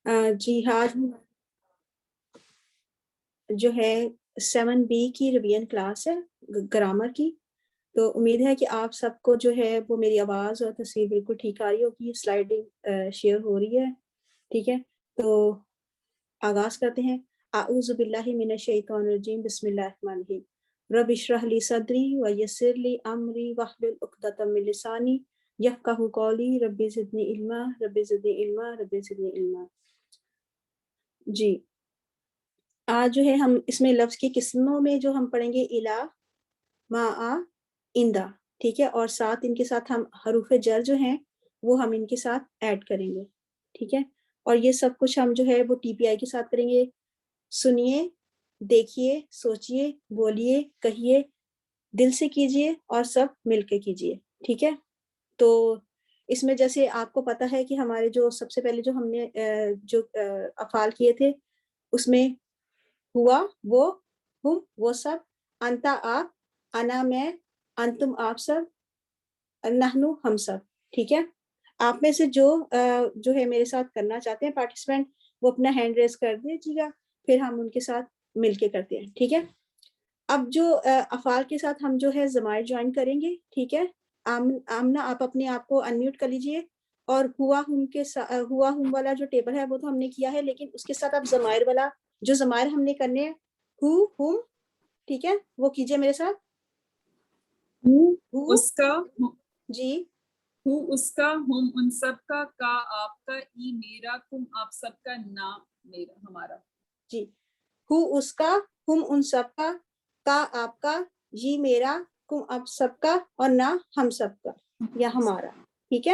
جی ہاں، جو ہے 7B کی ریویژن کلاس ہے گرامر کی. تو امید ہے کہ آپ سب کو جو ہے وہ میری آواز اور تصویر بالکل ٹھیک آ رہی ہوگی. سلائڈنگ شیئر ہو رہی ہے. ٹھیک ہے، تو آغاز کرتے ہیں. اعوذ باللہ من الشیطان الرجیم، بسم اللہ الرحمن الرحیم. رب اشرح لی صدری ویسر لی امری واحلل عقدۃ من لسانی یفقہوا قولی. رب زدنی علما، رب زدنی علما، رب زدنی علما. جی آج جو ہے ہم اس میں لفظ کی قسموں میں جو ہم پڑھیں گے الہ، ما، اندہ. ٹھیک ہے، اور ساتھ ان کے ساتھ ہم حروف جر جو ہیں وہ ہم ان کے ساتھ ایڈ کریں گے. ٹھیک ہے، اور یہ سب کچھ ہم جو ہے وہ TPI کے ساتھ کریں گے. سنیے، دیکھیے، سوچیے، بولیے، کہیے، دل سے کیجیے اور سب مل کے کیجیے. ٹھیک ہے، تو اس میں جیسے آپ کو پتا ہے کہ ہمارے جو سب سے پہلے جو ہم نے جو افعال کیے تھے اس میں ہوا، وہ، ہم وہ سب، انتا آپ، انا میں، انتم آپ سب، نحنو ہم سب. ٹھیک ہے، آپ میں سے جو ہے میرے ساتھ کرنا چاہتے ہیں پارٹیسپینٹ، وہ اپنا ہینڈ ریز کر دیجیے گا، پھر ہم ان کے ساتھ مل کے کرتے ہیں. ٹھیک ہے، اب جو افعال کے ساتھ ہم جو ہے ضمائر جوائن کریں گے. ٹھیک ہے، آمنہ آپ اپنے آپ کو انمیوٹ کر لیجئے. اور ہوا ہم والا جو ٹیبل ہے وہ تو ہم نے کیا ہے، لیکن اس کے ساتھ آپ ضمائر والا جو ضمائر ہم نے کرنے ہیں، ہو، ہم، ٹھیک ہے، وہ کیجئے میرے ساتھ. ہو اس کا، جی، ہو اس کا، ہم ان سب کا آپ کا، ای میرا، کم آپ سب کا، نا میرا ہمارا. جی، ہو اس کا، ہم ان سب کا آپ کا، جی میرا، کم آپ سب کا، اور نہ ہم سب کا یا ہمارا. ٹھیک ہے،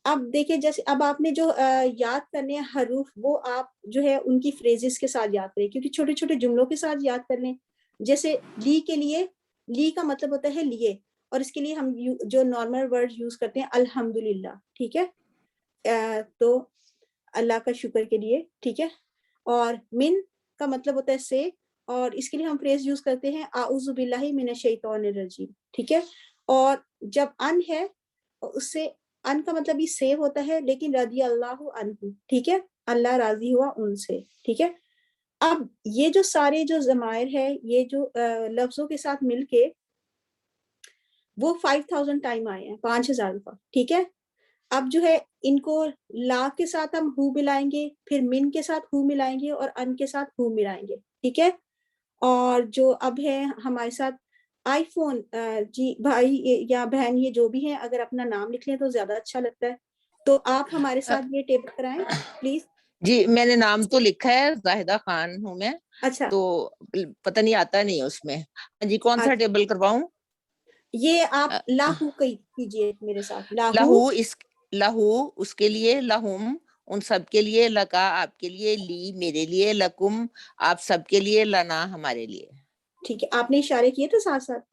اب دیکھیں جیسے اب آپ نے جو یاد کرنے ہیں حروف، وہ آپ جو ہے ان کی فریزز کے ساتھ یاد کریں، کیونکہ چھوٹے چھوٹے جملوں کے ساتھ یاد کر لیں. جیسے لی کے لیے، لی کا مطلب ہوتا ہے لیے، اور اس کے لیے ہم جو نارمل ورڈ یوز کرتے ہیں الحمدللہ. ٹھیک ہے، تو اللہ کا شکر کے لیے. ٹھیک ہے، اور من کا مطلب ہوتا ہے سے، اور اس کے لیے ہم فریز یوز کرتے ہیں اعوذ باللہ من الشیطان الرجیم. ٹھیک ہے، اور جب ان ہے اس سے، ان کا مطلب بھی سے ہوتا ہے، لیکن رضی اللہ عنہ. ٹھیک ہے، اللہ راضی ہوا ان سے. ٹھیک ہے، اب یہ جو سارے جو ضمائر ہے، یہ جو لفظوں کے ساتھ مل کے وہ 5000 ٹائم آئے ہیں، 5000 دفعہ. ٹھیک ہے، اب جو ہے ان کو لا کے ساتھ ہم ہو ملائیں گے، پھر من کے ساتھ ہو ملائیں گے، اور ان کے ساتھ ہو ملائیں گے. ٹھیک ہے، اور جو اب ہے ہمارے ساتھ آئی فون، جی بھائی یا بہن یہ جو بھی ہیں، اگر اپنا نام لکھ لیں تو زیادہ اچھا لگتا ہے. تو آپ ہمارے ساتھ یہ ٹیبل کرائیں پلیز. جی میں نے نام تو لکھا ہے، زاہدہ خان ہوں میں. اچھا، تو پتہ نہیں آتا نہیں اس میں. جی کون سا ٹیبل کرواؤں؟ یہ آپ لاہو کیجئے میرے ساتھ. لہو، اس لہو اس کے لیے، لہم ان سب کے لیے، لکا آپ کے لیے، لی میرے لیے، لکم آپ سب کے لیے، لنا ہمارے لیے. ٹھیک ہے، آپ نے اشارے کیے تھے ساتھ ساتھ؟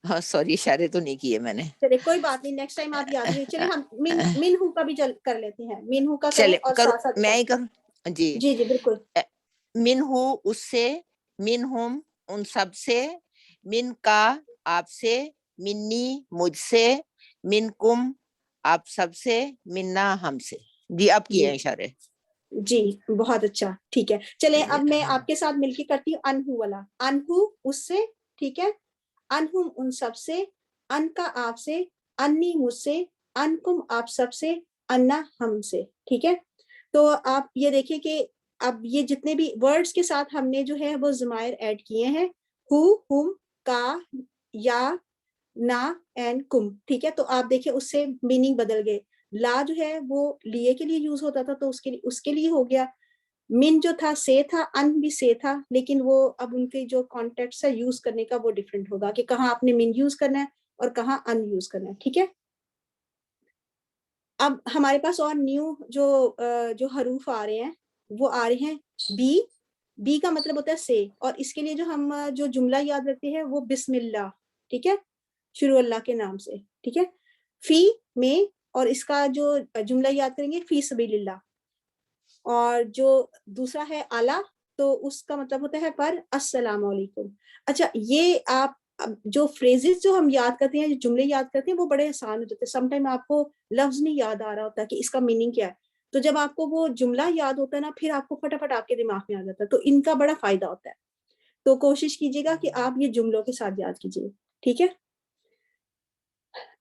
ہاں سوری، اشارے تو نہیں کیے میں نے. چلے کوئی بات نہیں، نیکسٹ ٹائم آپ یاد رہیے. چلے ہم من ہو کا بھی کر لیتے ہیں. من ہو کا کریں چلے اور کرو، ساتھ ساتھ میں ہی کروں. جی جی جی بالکل. من ہو اس سے، من ہم ان سب سے، من کا آپ سے، منی مجھ سے، من کم آپ سب سے، منا ہم سے. جی اب کیے ہیں اشارے. جی بہت اچھا. ٹھیک ہے، چلیں اب میں آپ کے ساتھ مل کے کرتی ہوں انہو والا. انہو اس سے، ٹھیک ہے، انہم ان سب سے، ان کا آپ سے، انی مجھ سے، انکم آپ سب سے، انا ہم سے. ٹھیک ہے، تو آپ یہ دیکھیں کہ اب یہ جتنے بھی ورڈز کے ساتھ ہم نے جو ہے وہ ضمائر ایڈ کیے ہیں، ہو، ہم، کا، یا، نا اینڈ کم. ٹھیک ہے، تو آپ دیکھیں اس سے میننگ بدل گئے. لا جو ہے وہ لیے کے لیے یوز ہوتا تھا، تو اس کے لیے ہو گیا. من جو تھا سے تھا، ان بھی سے تھا، لیکن وہ اب ان کے جو کانٹیکٹس ہے یوز کرنے کا وہ ڈیفرنٹ ہوگا کہ کہاں آپ نے من یوز کرنا ہے اور کہاں ان یوز کرنا ہے. ٹھیک ہے، اب ہمارے پاس اور نیو جو حروف آ رہے ہیں وہ آ رہے ہیں بی. بی کا مطلب ہوتا ہے سے، اور اس کے لیے جو ہم جو جملہ یاد رکھتے ہیں وہ بسم اللہ. ٹھیک ہے، شروع اللہ کے نام سے. ٹھیک ہے، فی میں، اور اس کا جو جملہ یاد کریں گے فی سبیل اللہ. اور جو دوسرا ہے اعلیٰ، تو اس کا مطلب ہوتا ہے پر السلام علیکم. اچھا، یہ آپ جو فریزز جو ہم یاد کرتے ہیں، جو جملے یاد کرتے ہیں وہ بڑے آسان ہو جاتے ہیں. سم ٹائم آپ کو لفظ نہیں یاد آ رہا ہوتا کہ اس کا میننگ کیا ہے، تو جب آپ کو وہ جملہ یاد ہوتا ہے نا پھر آپ کو فٹافٹ آپ کے دماغ میں آ جاتا ہے, تو ان کا بڑا فائدہ ہوتا ہے. تو کوشش کیجیے گا کہ آپ یہ جملوں کے ساتھ یاد کیجیے, ٹھیک ہے.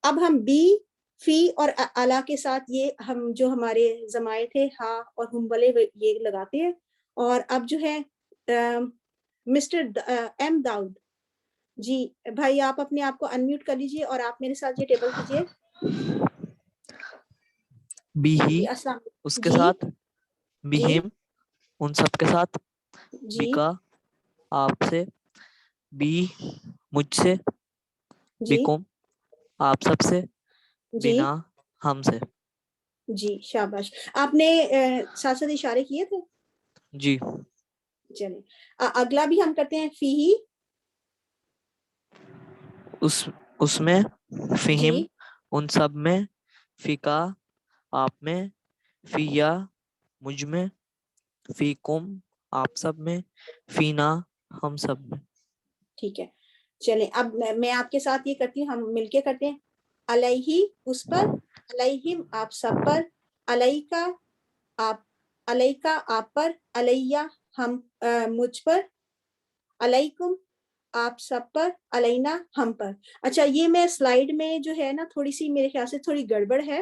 اب ہم بی, فی اور الا کے ساتھ یہ ہم جو ہمارے ضمائر تھے ہاں اور ہم والے یہ لگاتے ہیں. اور اب جو ہے مسٹر ایم داؤد جی بھائی, آپ اپنے آپ کو انمیوٹ کر لیجیے اور آپ میرے ساتھ یہ ٹیبل کیجیے. بی ہی جی السلام اس کے جی ساتھ, بی جی ہم ان سب کے ساتھ, جی بیکا آپ سے, بی مجھ سے, جی بیکم آپ سب سے, جی بنا ہم سے. جی شاباش. آپ نے ساتھ ساتھ اشارے کیے تھے. جی چلیں اگلا بھی ہم کرتے ہیں فی ہی. اس میں, جی فہم ان سب میں, فیکا آپ میں, فیا مجھ میں, فیکم آپ سب میں, فینا ہم سب میں. ٹھیک ہے چلیں اب میں آپ کے ساتھ یہ کرتی ہوں, ہم مل کے کرتے ہیں. علیہ اس پر, علیہم آپ سب پر, علیکا آپ, علیکا آپ پر, علیہ ہم مجھ پر, علیکم آپ سب پر, علینا ہم پر. اچھا یہ میں سلائیڈ میں جو ہے نا تھوڑی سی میرے خیال سے تھوڑی گڑبڑ ہے,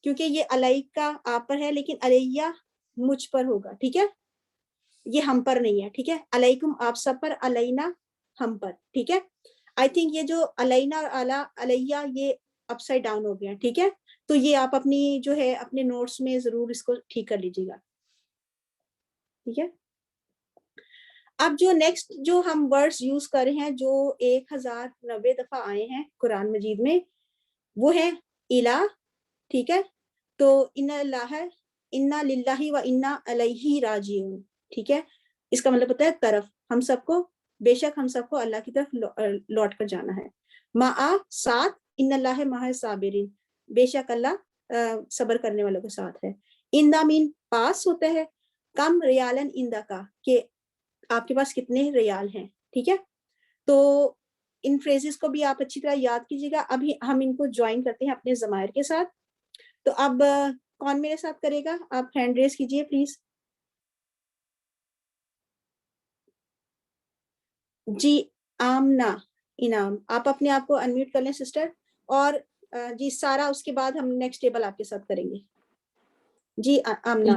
کیونکہ یہ علیکا آپ پر ہے لیکن علیہ مجھ پر ہوگا, ٹھیک ہے, یہ ہم پر نہیں ہے, ٹھیک ہے. علیکم آپ سب پر, علینا ہم پر, ٹھیک ہے. آئی تھنک یہ جو علینا اور علیہ یہ اپ سائڈ ڈاؤن ہو گیا, ٹھیک ہے. تو یہ آپ اپنی جو ہے اپنے نوٹس میں ضرور اس کو ٹھیک کر لیجیے گا, ٹھیک ہے. اب جو نیکسٹ جو ہم ورڈز یوز کر رہے ہیں جو 1090 دفعہ آئے ہیں قرآن مجید میں, وہ ہے الہ, ٹھیک ہے. تو ان اللہ, انا للہ و انا الیہ راجعون, ٹھیک ہے. اس کا مطلب ہوتا ہے طرف, ہم سب کو, بے شک ہم سب کو اللہ کی طرف لوٹ کر جانا ہے. معا ساتھ, ان اللہ مع صابرین, بے شک اللہ صبر کرنے والوں کے ساتھ ہے. اندا مین پاس ہوتا ہے, کم ریالن اندا کا, کہ آپ کے پاس کتنے ریال ہیں, ٹھیک ہے. تو ان فریزز کو بھی آپ اچھی طرح یاد کیجیے گا. ابھی ہم ان کو جوائن کرتے ہیں اپنے ضمائر کے ساتھ. تو اب کون میرے ساتھ کرے گا, آپ ہینڈ ریز کیجیے پلیز. جی آمنا انعام, آپ اپنے آپ کو انمیوٹ کر لیں سسٹر. اور جی سارا, اس کے بعد ہم نیکسٹ ٹیبل آپ کے ساتھ کریں گے. جی آمنا.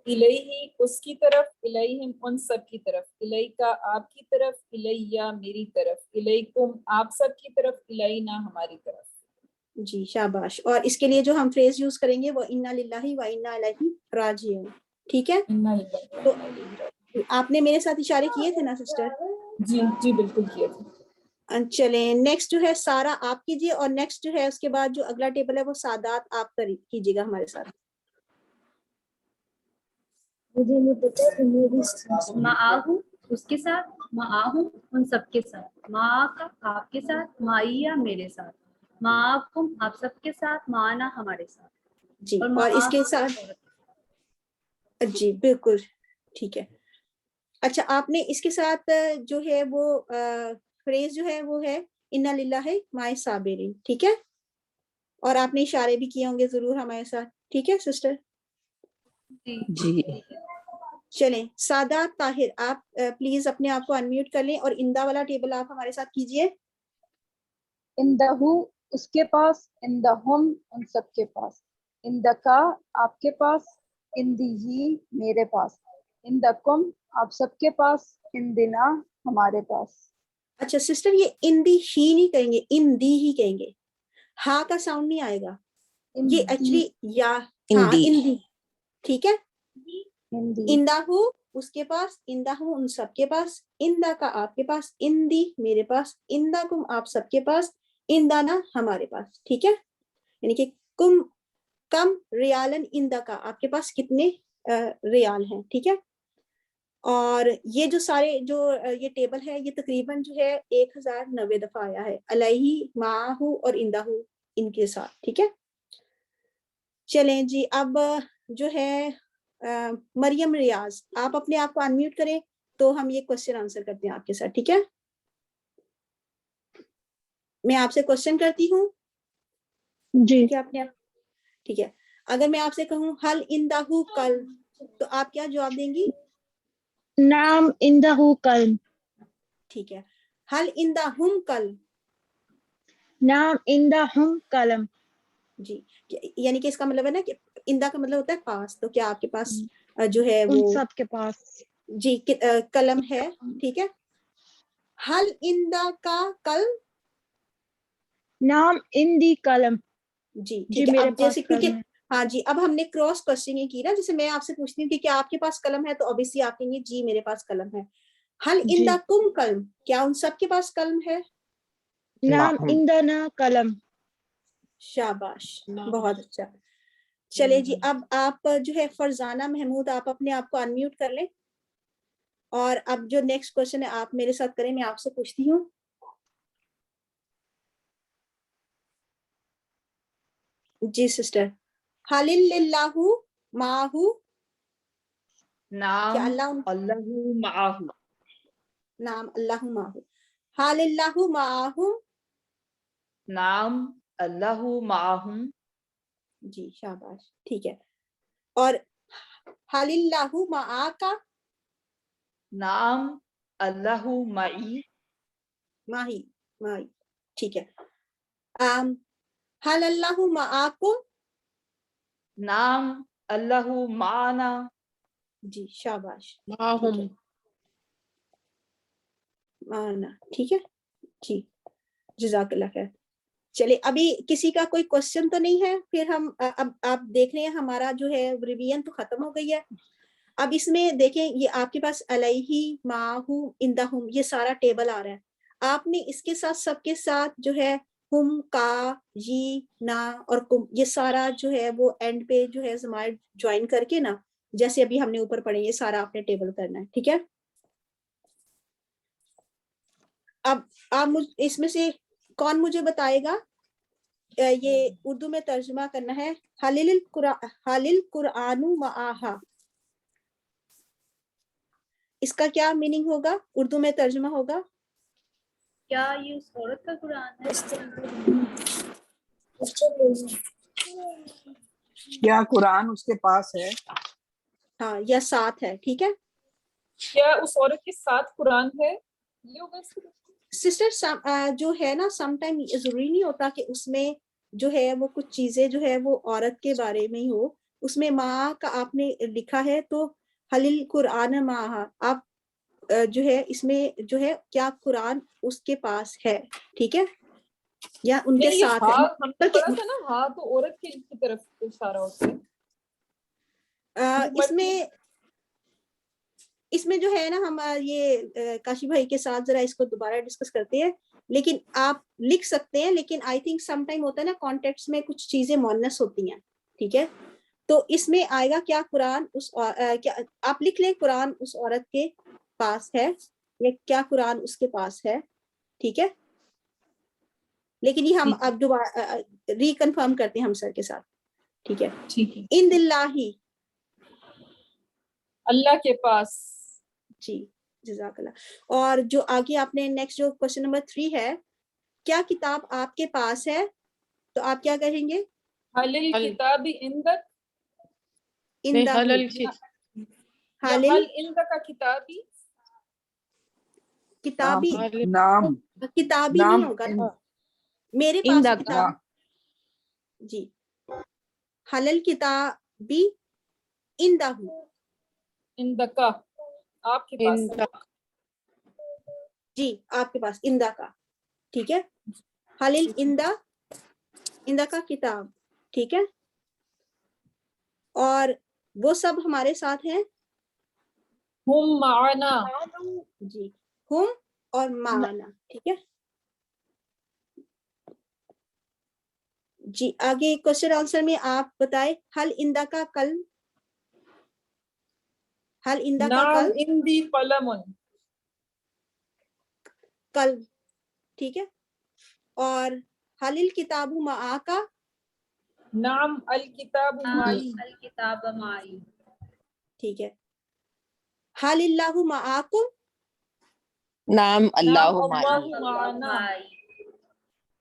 الیہ اس کی طرف, الیہم ان سب کی طرف, الیکا آپ کی طرف, الیہ میری طرف, الیکم آپ سب کی طرف, الینا ہماری طرف. جی شاباش. اور اس کے لیے جو ہم فریز یوز کریں گے وہ انا للہ و انا الیہ راجعون, ٹھیک ہے. تو آپ نے میرے ساتھ اشارے کیے تھے نا سسٹر؟ جی جی بالکل کیا تھا. چلیں نیکسٹ جو ہے سارا آپ کیجیے, اور نیکسٹ جو ہے اس کے بعد جو اگلا ٹیبل ہے وہ سادات آپ کیجیے گا ہمارے ساتھ. مجھے نہیں پتا, معاہوں اس کے ساتھ, معاہوں ان سب کے ساتھ, معاکا آپ کے ساتھ, معیہ میرے ساتھ, معاکم آپ سب کے ساتھ, معنا ہمارے ساتھ. جی اور اس کے ساتھ جی بالکل ٹھیک ہے. اچھا آپ نے اس کے ساتھ جو ہے وہ فریز جو ہے وہ ہے انا للہ مع صابرین, ٹھیک ہے. اور آپ نے اشارے بھی کیے ہوں گے ضرور ہمارے ساتھ, ٹھیک ہے سسٹر. جی چلیں سادات طاہر, آپ پلیز اپنے آپ کو انمیوٹ کر لیں اور اندا والا ٹیبل آپ ہمارے ساتھ کیجیے. اندہو اس کے پاس, اندہم ان سب کے پاس, اندکا آپ کے پاس, اندہی میرے پاس, اندکم آپ سب کے پاس, اندنا ہمارے پاس. اچھا سسٹر یہ اندی ہی نہیں کہیں گے, اندی ہی کہیں گے, ہا کا ساؤنڈ نہیں آئے گا. یہ ایکچولی یا ہاں اندی, ٹھیک ہے. اندہو اس کے پاس, اندہو ان سب کے پاس, اندا کا آپ کے پاس, اندی میرے پاس, اندا کم آپ سب کے پاس, اندانا ہمارے پاس, ٹھیک ہے. یعنی کہ کم ریالن اندا کا, آپ کے پاس کتنے ریال ہیں, ٹھیک ہے. اور یہ جو سارے جو یہ ٹیبل ہے یہ تقریباً جو ہے 1090 دفعہ آیا ہے, علیہ معاہو اور اندہو ان کے ساتھ, ٹھیک ہے. چلیں جی اب جو ہے مریم ریاض, آپ اپنے آپ کو انمیوٹ کریں تو ہم یہ کوشچن آنسر کرتے ہیں آپ کے ساتھ, ٹھیک ہے. میں آپ سے کوشچن کرتی ہوں, جی ٹھیک ہے. آپ نے ٹھیک ہے, اگر میں آپ سے کہوں حل اندہو قلم تو آپ کیا جواب دیں گی؟ نعم عنده قلم. ٹھیک ہے. حل اندہم قلم. نعم عندهم قلم. جی یعنی کہ اس کا مطلب ہے نا کہ اندہ کا مطلب ہوتا ہے پاس, تو کیا آپ کے پاس جو ہے ان وہ سب کے پاس جی قلم ہے. ٹھیک ہے. حل اندہ کا قلم. نعم عندي قلم. جی جی ٹھیک ہے. میرے اب پاس جیسے قلم کیونکہ ہے. ہاں جی اب ہم نے کراس کوشچننگ کی نا, جیسے میں آپ سے پوچھتی ہوں کہ کیا آپ کے پاس قلم ہے تو obviously آپ کہیں گے جی میرے پاس قلم ہے. حل جی. عندکم قلم, کیا ان سب کے پاس قلم ہے؟ نعم عندنا قلم. شاباش, بہت اچھا. چلے جی اب آپ جو ہے فرزانہ محمود آپ اپنے آپ کو انمیوٹ کر لیں, اور اب جو نیکسٹ کوشچن ہے آپ میرے ساتھ کریں, میں آپ سے پوچھتی ہوں. جی سسٹر. حل اللہ معہو. کیا نعم اللہ معاہو. نام اللہ معہو. حل اللہ معہم. نعم اللہ معاہم. جی شاباش, ٹھیک ہے. اور حل اللہ معاکا. نعم اللہ معی. ماہی ماہی, ٹھیک ہے. حل اللہ معاکم. نعم اللہ معنا. جی شاباش, معهم. مانا, ٹھیک ہے جی. جزاک اللہ خیر. چلے ابھی کسی کا کوئی کوشچن تو نہیں ہے, پھر ہم اب آپ دیکھ رہے ہیں ہمارا جو ہے ریویژن تو ختم ہو گئی ہے. اب اس میں دیکھیں یہ آپ کے پاس علیہ معہو اندہم یہ سارا ٹیبل آ رہا ہے. آپ نے اس کے ساتھ سب کے ساتھ جو ہے ہم کا جی نا اور کم یہ سارا جو ہے وہ اینڈ پہ جو ہے ضمائر جوائن کر کے نا, جیسے ابھی ہم نے اوپر پڑھے یہ سارا آپ نے ٹیبل کرنا ہے. ٹھیک ہے. اب آپ اس میں سے کون مجھے بتائے گا, یہ اردو میں ترجمہ کرنا ہے. حلل قرآن معاہا, اس کا کیا میننگ ہوگا, اردو میں ترجمہ ہوگا؟ کیا یہ اس عورت کا قرآن ہے؟ کیا قرآن اس کے پاس ہے؟ ہاں یا ساتھ ہے. ٹھیک ہے. کیا اس عورت کے ساتھ قرآن ہے, یہ ہوگا اس کا. سسٹر جو ہے نا سم ٹائم ضروری نہیں ہوتا کہ اس میں جو ہے وہ کچھ چیزیں جو ہے وہ عورت کے بارے میں ہی ہو. اس میں ماں کا آپ نے لکھا ہے تو حلل قرآن ماں, آپ جو ہے اس میں جو ہے کیا قرآن اس کے پاس ہے. ٹھیک ہے, یا ان کے نہیں یہ ساتھ ہاں ہے. ہم نے پڑھا تھا نا, ہاں تو عورت کی طرف اشارہ ہوتا ہے. اس میں جو ہے نا ہم یہ کاشی بھائی کے ساتھ ذرا اس کو دوبارہ ڈسکس کرتے ہیں, لیکن آپ لکھ سکتے ہیں, لیکن آئی تھنک سم ٹائم ہوتا ہے نا کانٹیکٹس میں کچھ چیزیں مونس ہوتی ہیں. ٹھیک ہے, تو اس میں آئے گا کیا قرآن اس کیا آپ لکھ لیں قرآن اس عورت کے پاس ہے, یا کیا قرآن اس کے پاس ہے. ٹھیک ہے, لیکن یہ ہم اب دوبارہ ریکنفرم کرتے ہیں ہم سر کے ساتھ. ٹھیک ہے. ٹھیک ہے. ان دلّہ, اللہ کے پاس. جی جزاک اللہ. اور جو آگے آپ نے نیکسٹ جو کوشچن نمبر 3 ہے, کیا کتاب آپ کے پاس ہے, تو آپ کیا کہیں گے؟ حلل کتابی اندک. حلل کی حل اندک کا کتابی. کتابی نام کتابی نام نہیں ہوگا, میرے پاس اندک. کتاب. جی حلل کتابی اندہ, اندکا آپ کے پاس. جی آپ کے پاس اندہ کا. ٹھیک ہے, حلل اندہ کا کتاب. ٹھیک ہے, اور وہ سب ہمارے ساتھ ہیں. ہم معنا. جی ہم اور معنا. ٹھیک ہے جی. آگے کوشچن آنسر میں آپ بتائیں, حل اندہ کا قلم. حل اندہ کا نعم قلم. اندی قلم. قلم. ٹھیک ہے, اور حل الکتاب معاکا. نعم الکتاب معی. الکتاب معی. ٹھیک ہے, حل اللہ معاکم. نعم اللہ اللہ معی. معنا.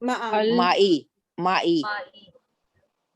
معانا. معی معی. معی.